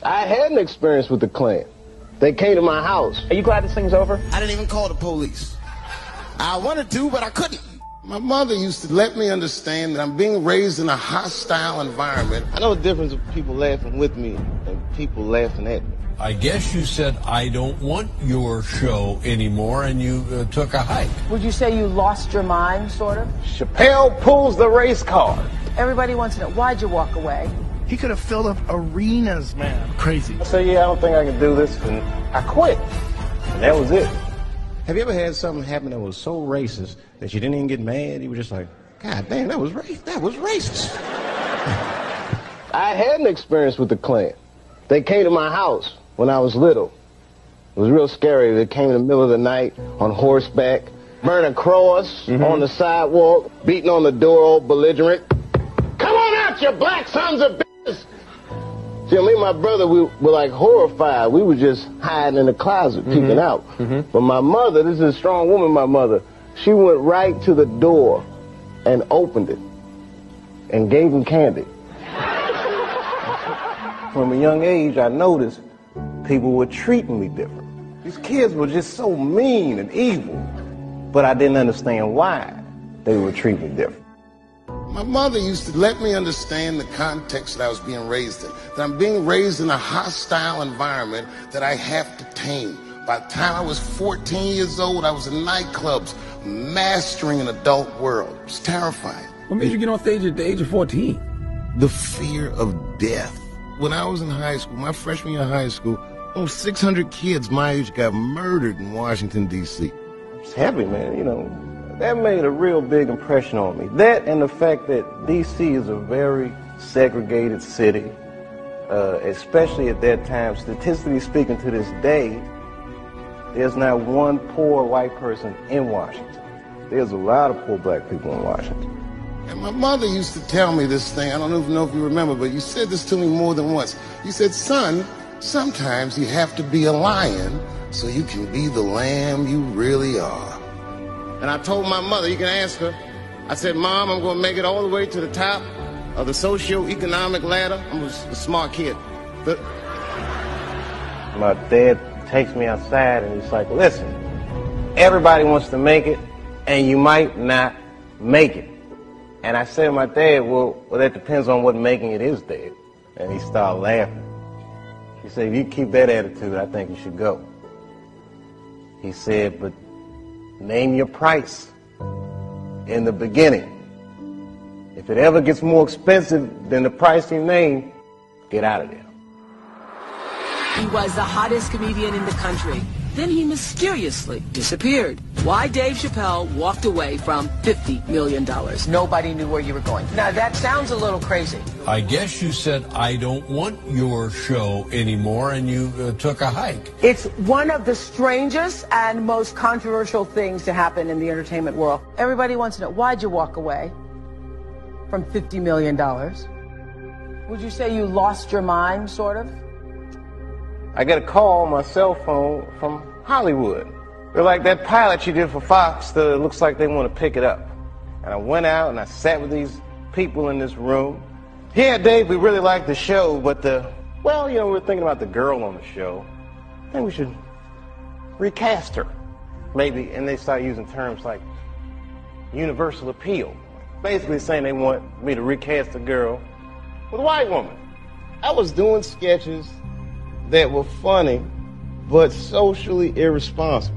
I had an experience with the Klan. They came to my house. Are you glad this thing's over? I didn't even call the police. I wanted to, but I couldn't. My mother used to let me understand that I'm being raised in a hostile environment. I know the difference of people laughing with me and people laughing at me. I guess you said, I don't want your show anymore, and you took a hike. Would you say you lost your mind, sort of? Chappelle pulls the race card. Everybody wants to know, why'd you walk away? He could have filled up arenas, man. Crazy. I said, yeah, I don't think I can do this, and I quit. And that was it. Have you ever had something happen that was so racist that you didn't even get mad? You were just like, God damn, that was racist. I had an experience with the Klan. They came to my house when I was little. It was real scary. They came in the middle of the night on horseback, burning a cross on the sidewalk, beating on the door, all belligerent. Come on out, you black sons of bitches! See, me and my brother, we were like horrified. We were just hiding in the closet, peeking out. But my mother, this is a strong woman, my mother, she went right to the door and opened it and gave him candy. From a young age, I noticed people were treating me different. These kids were just so mean and evil, but I didn't understand why they were treating me different. My mother used to let me understand the context that I was being raised in, that I'm being raised in a hostile environment that I have to tame. By the time I was 14 years old, I was in nightclubs, mastering an adult world. It was terrifying. What made you get on stage at the age of 14? The fear of death. When I was in high school, my freshman year of high school, almost 600 kids my age got murdered in Washington, D.C. It's heavy, man, you know. That made a real big impression on me. That and the fact that D.C. is a very segregated city, especially at that time. Statistically speaking, to this day, there's not one poor white person in Washington. There's a lot of poor black people in Washington. And my mother used to tell me this thing, I don't know if you remember, but you said this to me more than once. You said, son, sometimes you have to be a lion so you can be the lamb you really are. And I told my mother, you can ask her, I said, Mom, I'm going to make it all the way to the top of the socio-economic ladder. I'm a smart kid. But my dad takes me outside and he's like, listen, everybody wants to make it and you might not make it. And I said to my dad, well, that depends on what making it is, Dad. And he started laughing. He said, if you keep that attitude, I think you should go. He said, but name your price in the beginning. If it ever gets more expensive than the price you name, get out of there. He was the hottest comedian in the country. Then he mysteriously disappeared. Why Dave Chappelle walked away from $50 million. Nobody knew where you were going. Now, that sounds a little crazy. I guess you said, I don't want your show anymore, and you took a hike. It's one of the strangest and most controversial things to happen in the entertainment world. Everybody wants to know, why'd you walk away from $50 million? Would you say you lost your mind, sort of? I get a call on my cell phone from Hollywood. They're like, that pilot you did for Fox, it looks like they want to pick it up. And I went out and I sat with these people in this room. Yeah, Dave, we really like the show, but well, you know, we're thinking about the girl on the show. I think we should recast her, maybe. And they start using terms like universal appeal. Basically saying they want me to recast the girl with a white woman. I was doing sketches that were funny, but socially irresponsible.